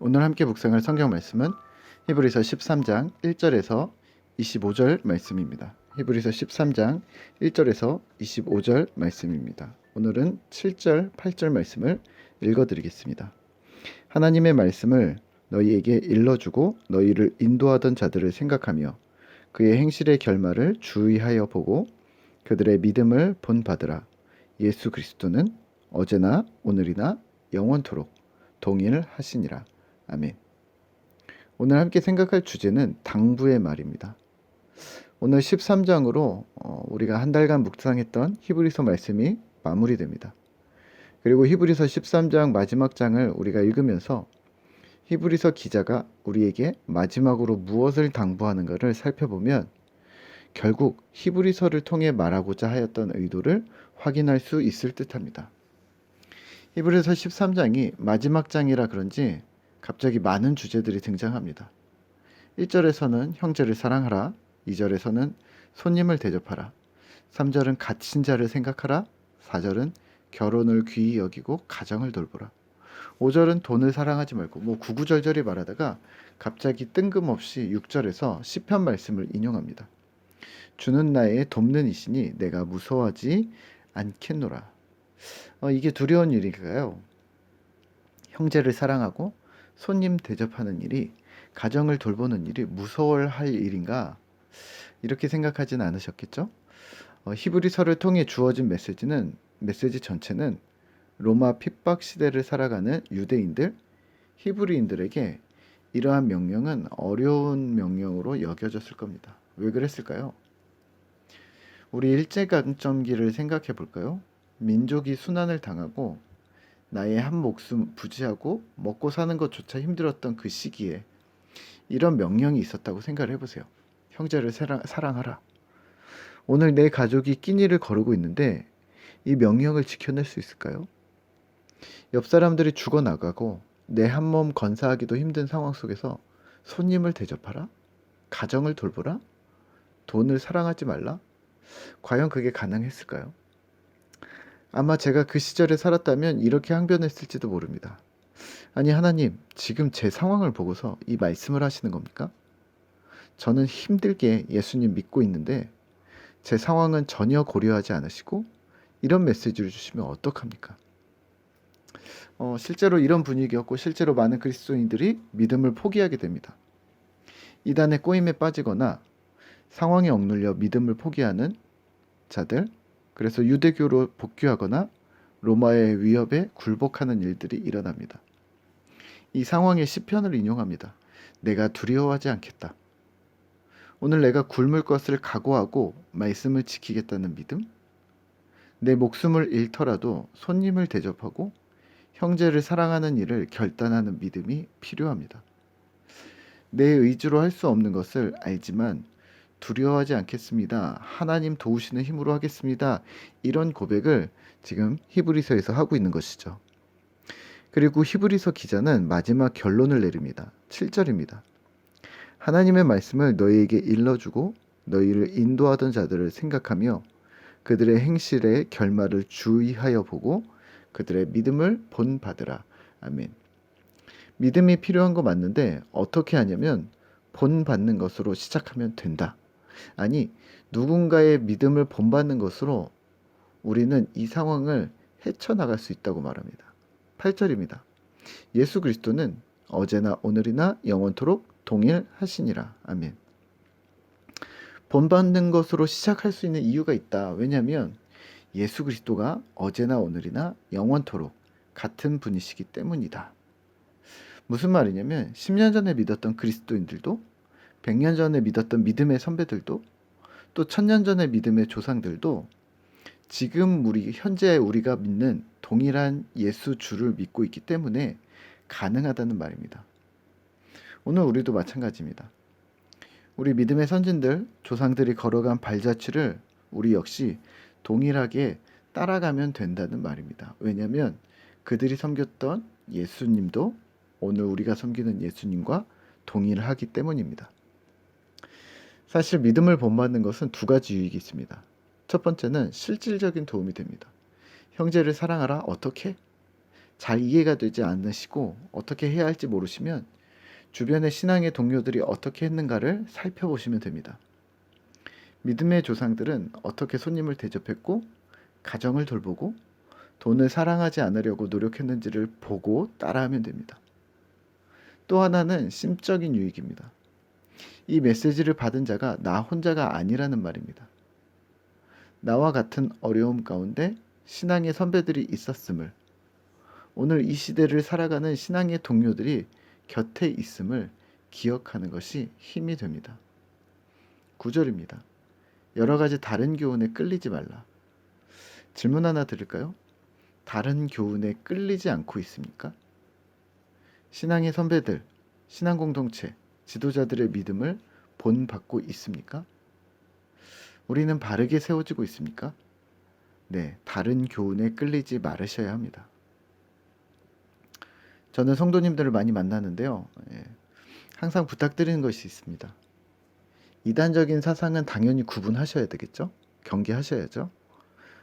오늘 함께 묵상할 성경 말씀은 히브리서 13장 1절에서 25절 말씀입니다. 히브리서 13장 1절에서 25절 말씀입니다. 오늘은 7절, 8절 말씀을 읽어드리겠습니다. 하나님의 말씀을 너희에게 일러주고 너희를 인도하던 자들을 생각하며 그의 행실의 결말을 주의하여 보고 그들의 믿음을 본받으라. 예수 그리스도는 어제나 오늘이나 영원토록 동일하시니라. 아멘. 오늘 함께 생각할 주제는 당부의 말입니다. 오늘 13장으로 우리가 한 달간 묵상했던 히브리서 말씀이 마무리됩니다. 그리고 히브리서 13장 마지막 장을 우리가 읽으면서 히브리서 기자가 우리에게 마지막으로 무엇을 당부하는가를 살펴보면 결국 히브리서를 통해 말하고자 하였던 의도를 확인할 수 있을 듯합니다. 히브리서 13장이 마지막 장이라 그런지 갑자기 많은 주제들이 등장합니다. 1절에서는 형제를 사랑하라, 2절에서는 손님을 대접하라, 3절은 갇힌 자를 생각하라, 4절은 결혼을 귀히 여기고 가정을 돌보라, 5절은 돈을 사랑하지 말고 구구절절히 말하다가 갑자기 뜬금없이 6절에서 시편 말씀을 인용합니다. 주는 나의 돕는 이시니 내가 무서워하지 않겠노라. 이게 두려운 일일까요? 형제를 사랑하고 손님 대접하는 일이, 가정을 돌보는 일이 무서워할 일인가? 이렇게 생각하진 않으셨겠죠? 히브리서를 통해 주어진 메시지 전체는 로마 핍박 시대를 살아가는 유대인들, 히브리인들에게 이러한 명령은 어려운 명령으로 여겨졌을 겁니다. 왜 그랬을까요? 우리 일제강점기를 생각해 볼까요? 민족이 순환을 당하고 나의 한 목숨 부지하고 먹고 사는 것조차 힘들었던 그 시기에 이런 명령이 있었다고 생각을 해보세요. 형제를 사랑하라. 오늘 내 가족이 끼니를 거르고 있는데 이 명령을 지켜낼 수 있을까요? 옆 사람들이 죽어나가고 내 한 몸 건사하기도 힘든 상황 속에서 손님을 대접하라? 가정을 돌보라? 돈을 사랑하지 말라? 과연 그게 가능했을까요? 아마 제가 그 시절에 살았다면 이렇게 항변했을지도 모릅니다. 아니 하나님, 지금 제 상황을 보고서 이 말씀을 하시는 겁니까? 저는 힘들게 예수님 믿고 있는데 제 상황은 전혀 고려하지 않으시고 이런 메시지를 주시면 어떡합니까? 실제로 이런 분위기였고 실제로 많은 그리스도인들이 믿음을 포기하게 됩니다. 이단의 꼬임에 빠지거나 상황에 억눌려 믿음을 포기하는 자들, 그래서 유대교로 복귀하거나 로마의 위협에 굴복하는 일들이 일어납니다. 이 상황에 시편을 인용합니다. 내가 두려워하지 않겠다. 오늘 내가 굶을 것을 각오하고 말씀을 지키겠다는 믿음, 내 목숨을 잃더라도 손님을 대접하고 형제를 사랑하는 일을 결단하는 믿음이 필요합니다. 내 의지로 할 수 없는 것을 알지만 두려워하지 않겠습니다. 하나님 도우시는 힘으로 하겠습니다. 이런 고백을 지금 히브리서에서 하고 있는 것이죠. 그리고 히브리서 기자는 마지막 결론을 내립니다. 7절입니다. 하나님의 말씀을 너희에게 일러주고 너희를 인도하던 자들을 생각하며 그들의 행실의 결말을 주의하여 보고 그들의 믿음을 본받으라. 아멘. 믿음이 필요한 거 맞는데 어떻게 하냐면 본받는 것으로 시작하면 된다. 아니, 누군가의 믿음을 본받는 것으로 우리는 이 상황을 헤쳐나갈 수 있다고 말합니다. 8절입니다. 예수 그리스도는 어제나 오늘이나 영원토록 동일하시니라. 아멘. 본받는 것으로 시작할 수 있는 이유가 있다. 왜냐하면 예수 그리스도가 어제나 오늘이나 영원토록 같은 분이시기 때문이다. 무슨 말이냐면 10년 전에 믿었던 그리스도인들도 100년 전에 믿었던 믿음의 선배들도 또 1000년 전에 믿음의 조상들도 지금 현재 우리가 믿는 동일한 예수 주를 믿고 있기 때문에 가능하다는 말입니다. 오늘 우리도 마찬가지입니다. 우리 믿음의 선진들, 조상들이 걸어간 발자취를 우리 역시 동일하게 따라가면 된다는 말입니다. 왜냐하면 그들이 섬겼던 예수님도 오늘 우리가 섬기는 예수님과 동일하기 때문입니다. 사실 믿음을 본받는 것은 두 가지 유익이 있습니다. 첫 번째는 실질적인 도움이 됩니다. 형제를 사랑하라. 어떻게? 잘 이해가 되지 않으시고 어떻게 해야 할지 모르시면 주변의 신앙의 동료들이 어떻게 했는가를 살펴보시면 됩니다. 믿음의 조상들은 어떻게 손님을 대접했고 가정을 돌보고 돈을 사랑하지 않으려고 노력했는지를 보고 따라하면 됩니다. 또 하나는 심적인 유익입니다. 이 메시지를 받은 자가 나 혼자가 아니라는 말입니다. 나와 같은 어려움 가운데 신앙의 선배들이 있었음을, 오늘 이 시대를 살아가는 신앙의 동료들이 곁에 있음을 기억하는 것이 힘이 됩니다. 9절입니다. 여러 가지 다른 교훈에 끌리지 말라. 질문 하나 드릴까요? 다른 교훈에 끌리지 않고 있습니까? 신앙의 선배들, 신앙 공동체, 지도자들의 믿음을 본받고 있습니까? 우리는 바르게 세워지고 있습니까? 네, 다른 교훈에 끌리지 말으셔야 합니다. 저는 성도님들을 많이 만나는데요. 항상 부탁드리는 것이 있습니다. 이단적인 사상은 당연히 구분하셔야 되겠죠? 경계하셔야죠.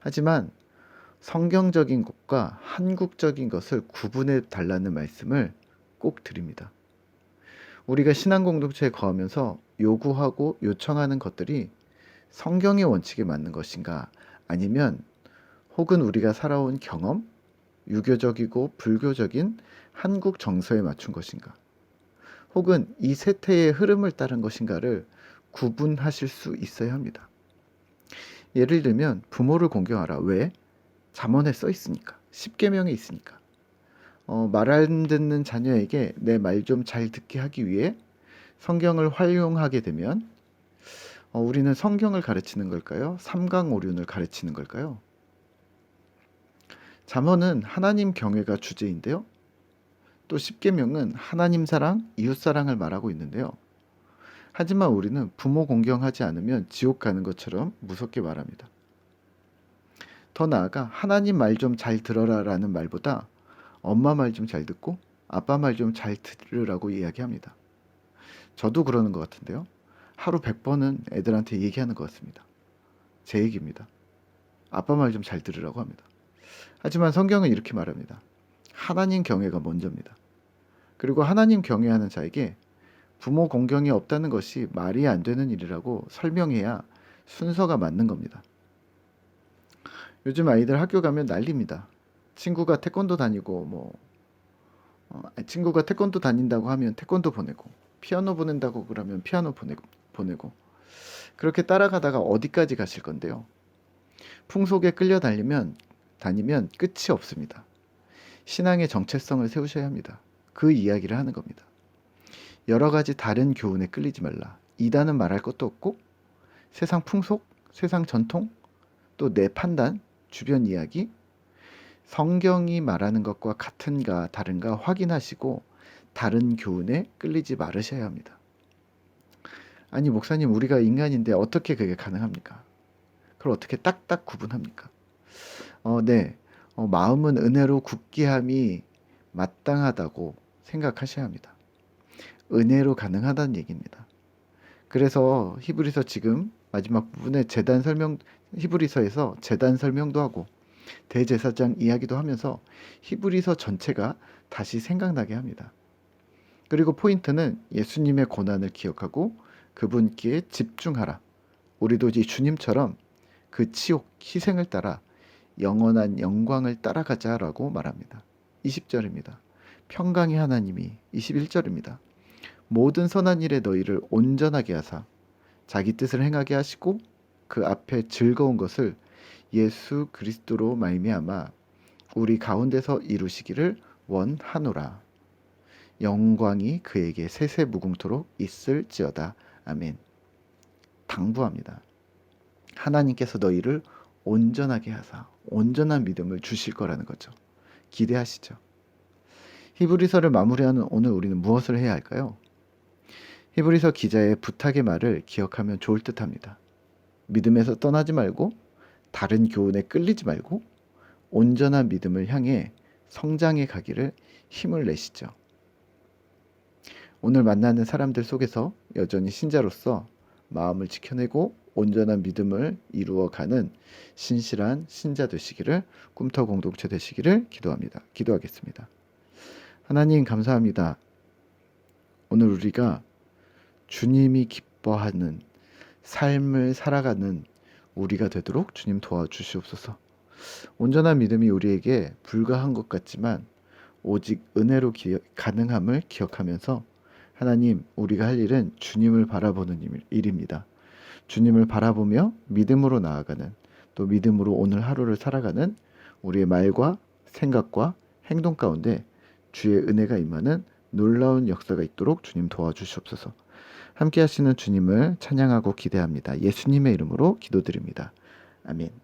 하지만 성경적인 것과 한국적인 것을 구분해 달라는 말씀을 꼭 드립니다. 우리가 신앙 공동체에 거하면서 요구하고 요청하는 것들이 성경의 원칙에 맞는 것인가, 아니면 혹은 우리가 살아온 경험, 유교적이고 불교적인 한국 정서에 맞춘 것인가, 혹은 이 세태의 흐름을 따른 것인가를 구분하실 수 있어야 합니다. 예를 들면 부모를 공경하라. 왜? 잠언에 써 있으니까. 십계명에 있으니까. 말 안 듣는 자녀에게 내 말 좀 잘 듣게 하기 위해 성경을 활용하게 되면 우리는 성경을 가르치는 걸까요? 삼강오륜을 가르치는 걸까요? 잠언은 하나님 경외가 주제인데요. 또 십계명은 하나님 사랑, 이웃 사랑을 말하고 있는데요. 하지만 우리는 부모 공경하지 않으면 지옥 가는 것처럼 무섭게 말합니다. 더 나아가 하나님 말 좀 잘 들어라 라는 말보다 엄마 말 좀 잘 듣고 아빠 말 좀 잘 들으라고 이야기합니다. 저도 그러는 것 같은데요. 하루 100번은 애들한테 얘기하는 것 같습니다. 제 얘기입니다. 아빠 말 좀 잘 들으라고 합니다. 하지만 성경은 이렇게 말합니다. 하나님 경외가 먼저입니다. 그리고 하나님 경외하는 자에게 부모 공경이 없다는 것이 말이 안 되는 일이라고 설명해야 순서가 맞는 겁니다. 요즘 아이들 학교 가면 난립니다. 친구가 태권도 다니고 친구가 태권도 다닌다고 하면 태권도 보내고, 피아노 보낸다고 그러면 피아노 보내고 그렇게 따라가다가 어디까지 가실 건데요? 풍속에 끌려 다니면 끝이 없습니다. 신앙의 정체성을 세우셔야 합니다. 그 이야기를 하는 겁니다. 여러 가지 다른 교훈에 끌리지 말라. 이단은 말할 것도 없고 세상 풍속, 세상 전통, 또 내 판단, 주변 이야기, 성경이 말하는 것과 같은가 다른가 확인하시고 다른 교훈에 끌리지 말으셔야 합니다. 아니 목사님, 우리가 인간인데 어떻게 그게 가능합니까? 그걸 어떻게 딱딱 구분합니까? 네. 마음은 은혜로 굳게 함이 마땅하다고 생각하셔야 합니다. 은혜로 가능하다는 얘기입니다. 그래서 히브리서 지금 마지막 부분에 히브리서에서 제단 설명도 하고 대제사장 이야기도 하면서 히브리서 전체가 다시 생각나게 합니다. 그리고 포인트는 예수님의 고난을 기억하고 그분께 집중하라. 우리도 이 주님처럼 그 치욕, 희생을 따라 영원한 영광을 따라가자라고 말합니다. 20절입니다. 평강의 하나님이 21절입니다. 모든 선한 일에 너희를 온전하게 하사 자기 뜻을 행하게 하시고 그 앞에 즐거운 것을 예수 그리스도로 말미암아 우리 가운데서 이루시기를 원하노라. 영광이 그에게 세세무궁토록 있을지어다. 아멘. 당부합니다. 하나님께서 너희를 온전하게 하사 온전한 믿음을 주실 거라는 거죠. 기대하시죠. 히브리서를 마무리하는 오늘 우리는 무엇을 해야 할까요? 히브리서 기자의 부탁의 말을 기억하면 좋을 듯합니다. 믿음에서 떠나지 말고 다른 교훈에 끌리지 말고 온전한 믿음을 향해 성장해 가기를 힘을 내시죠. 오늘 만나는 사람들 속에서 여전히 신자로서 마음을 지켜내고 온전한 믿음을 이루어가는 신실한 신자 되시기를, 꿈터 공동체 되시기를 기도하겠습니다. 하나님 감사합니다. 오늘 우리가 주님이 기뻐하는 삶을 살아가는 우리가 되도록 주님 도와주시옵소서. 온전한 믿음이 우리에게 불가한 것 같지만 오직 은혜로 가능함을 기억하면서, 하나님, 우리가 할 일은 주님을 바라보는 일입니다. 주님을 바라보며 믿음으로 나아가는, 또 믿음으로 오늘 하루를 살아가는 우리의 말과 생각과 행동 가운데 주의 은혜가 임하는 놀라운 역사가 있도록 주님 도와주시옵소서. 함께 하시는 주님을 찬양하고 기대합니다. 예수님의 이름으로 기도드립니다. 아멘.